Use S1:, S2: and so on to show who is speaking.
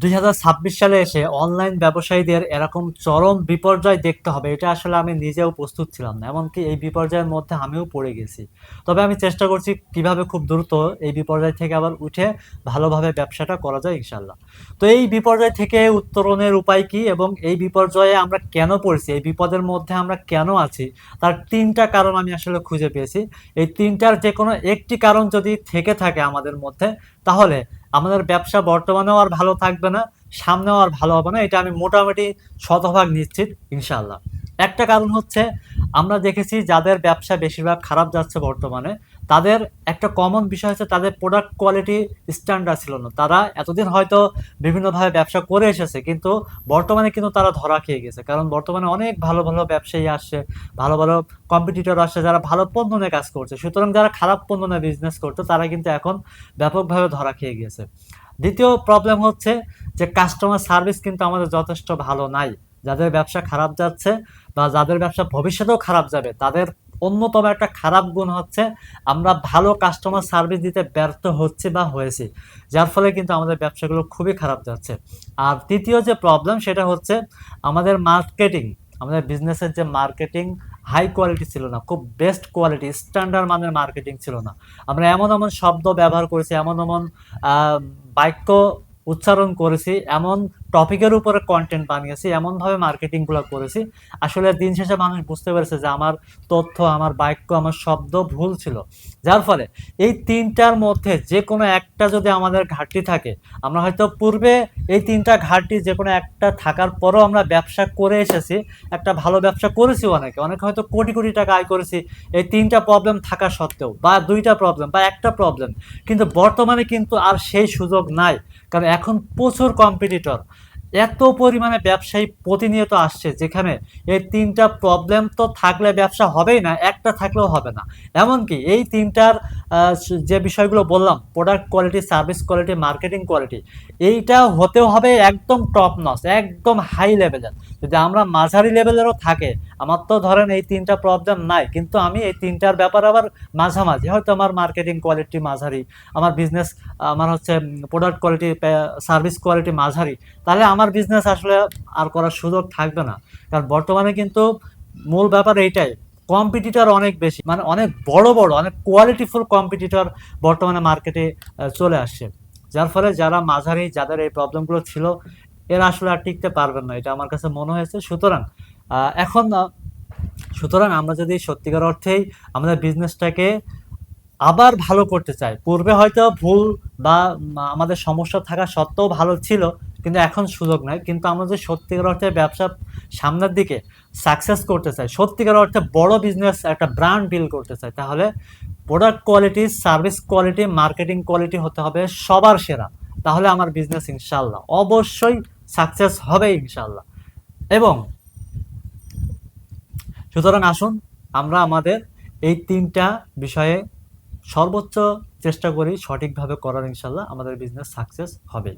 S1: 2026 সালে এসে অনলাইন ব্যবসায়ীদের এরকম চরম বিপর্যয় দেখতে হবে, এটা আসলে আমি নিজেও প্রস্তুত ছিলাম না। এমনকি এই বিপর্যয়ের মধ্যে আমিও পড়ে গেছি। তবে আমি চেষ্টা করছি কিভাবে খুব দ্রুত এই বিপর্যয় থেকে আবার উঠে ভালোভাবে ব্যবসাটা করা যায় ইনশাল্লাহ। তো এই বিপর্যয় থেকে উত্তরণের উপায় কি এবং এই বিপর্যয়ে আমরা কেন পড়ছি, এই বিপদের মধ্যে আমরা কেন আছি, তার 3টা কারণ আমি আসলে খুঁজে পেয়েছি। এই 3টার যে কোনো একটি কারণ যদি থেকে থাকে আমাদের মধ্যে, তাহলে আমাদের ব্যবসা বর্তমানেও আর ভালো থাকবে না, সামনেও আর ভালো হবে না, এটা আমি মোটামুটি শতভাগ নিশ্চিত ইনশাআল্লাহ। একটা কারণ হচ্ছে, আমরা দেখেছি যাদের ব্যবসা বেশিরভাগ খারাপ যাচ্ছে বর্তমানে, তাদের একটা কমন বিষয় হচ্ছে তাদের প্রোডাক্ট কোয়ালিটি স্ট্যান্ডার্ড ছিল না। তারা এতদিন হয়তো বিভিন্নভাবে ব্যবসা করে এসেছে, কিন্তু বর্তমানে কিন্তু তারা ধরা খেয়ে গেছে। কারণ বর্তমানে অনেক ভালো ভালো ব্যবসায়ী আসছে, ভালো ভালো কম্পিটিটর আসছে যারা ভালো পণ্য নিয়ে কাজ করছে। সুতরাং যারা খারাপ পণ্য নিয়ে বিজনেস করতো তারা কিন্তু এখন ব্যাপকভাবে ধরা খেয়ে গেছে। দ্বিতীয় প্রবলেম হচ্ছে যে কাস্টমার সার্ভিস কিন্তু আমাদের যথেষ্ট ভালো নাই। যাদের ব্যবসা খারাপ যাচ্ছে বা যাদের ব্যবসা ভবিষ্যতেও খারাপ যাবে, তাদের অন্যতম একটা খারাপ গুণ হচ্ছে আমরা ভালো কাস্টমার সার্ভিস দিতে ব্যর্থ হচ্ছি বা হয়েছি, যার ফলে কিন্তু আমাদের ব্যবসাগুলো খুবই খারাপ যাচ্ছে। আর তৃতীয় যে প্রবলেম সেটা হচ্ছে আমাদের মার্কেটিং, আমাদের বিজনেসের যে মার্কেটিং হাই কোয়ালিটি ছিল না, খুব বেস্ট কোয়ালিটি স্ট্যান্ডার্ড মানের মার্কেটিং ছিল না। আমরা এমন এমন শব্দ ব্যবহার করেছি, এমন এমন বাক্য উচ্চারণ করেছি, এমন টপিকের উপরে কন্টেন্ট বানিয়েছি, এমনভাবে মার্কেটিংগুলো করেছি, আসলে দিন শেষে মানুষ বুঝতে পেরেছে যে আমার তথ্য, আমার বাক্য, আমার শব্দ ভুল ছিল। যার ফলে এই 3টার মধ্যে যে কোনো একটা যদি আমাদের ঘাটতি থাকে, আমরা হয়তো পূর্বে এই 3টা ঘাটতি যে কোনো একটা থাকার পরও আমরা ব্যবসা করে এসেছি, একটা ভালো ব্যবসা করেছি, অনেকে অনেকে হয়তো কোটি কোটি টাকা আয় করেছি এই 3টা প্রবলেম থাকা সত্ত্বেও, বা 2টা প্রবলেম বা একটা প্রবলেম। কিন্তু বর্তমানে কিন্তু আর সেই সুযোগ নাই, কারণ এখন প্রচুর কম্পিটিটর, এত পরিমাণে ব্যবসায়ী প্রতিনিয়ত আসছে, যেখানে এই 3টা প্রবলেম তো থাকলে ব্যবসা হবেই না, একটা থাকলেও হবে না। এমনকি এই 3টার যে বিষয়গুলো বললাম, product quality, service quality, marketing quality, এইটা হতেও হবে একদম টপ নচ, একদম হাই লেভেলের। যদি আমরা মাঝারি লেভেলেরও থাকে, আমার তো ধরেন এই 3টা প্রবলেম নাই, কিন্তু আমি এই 3টার ব্যাপারে আবার মাঝামাঝি, হয়তো আমার মার্কেটিং কোয়ালিটি মাঝারি, আমার বিজনেস, আমার হচ্ছে প্রোডাক্ট কোয়ালিটি, সার্ভিস কোয়ালিটি মাঝারি, তাহলে আমার বিজনেস আসলে আর করার সুযোগ থাকবে না। কারণ বর্তমানে কিন্তু মূল ব্যাপার এইটাই, কম্পিটিটর অনেক বেশি, মানে অনেক বড় বড় অনেক কোয়ালিটিফুল কম্পিটিটর বর্তমানে মার্কেটে চলে আসছে। যার ফলে যারা মাঝারি, যাদের এই প্রবলেমগুলো ছিল, এরা আসলে আর টিকতে পারবেন না, এটা আমার কাছে মনে হয়েছে। সুতরাং এখন সুতরাং আমরা যদি সত্যিকার অর্থেই আমাদের বিজনেসটাকে আবার ভালো করতে চাই, পূর্বে হয়তো ভুল বা আমাদের সমস্যা থাকা সত্ত্বেও ভালো ছিল, কিন্তু এখন সুযোগ নাই, কিন্তু আমরা যদি সত্যিকার অর্থে ব্যবসা সামনের দিকে সাকসেস করতে চাই, সত্যিকার অর্থে বড় বিজনেস, একটা ব্র্যান্ড বিল্ড করতে চাই, তাহলে product quality, service quality, marketing quality হতে হবে সবার সেরা। তাহলে আমার বিজনেস ইনশাল্লাহ অবশ্যই সাকসেস হবে ইনশাল্লাহ। এবং সুতরাং আসুন আমরা আমাদের এই 3টা বিষয়ে সর্বোচ্চ চেষ্টা করি সঠিকভাবে করার, ইনশাল্লাহ আমাদের বিজনেস সাকসেস হবে।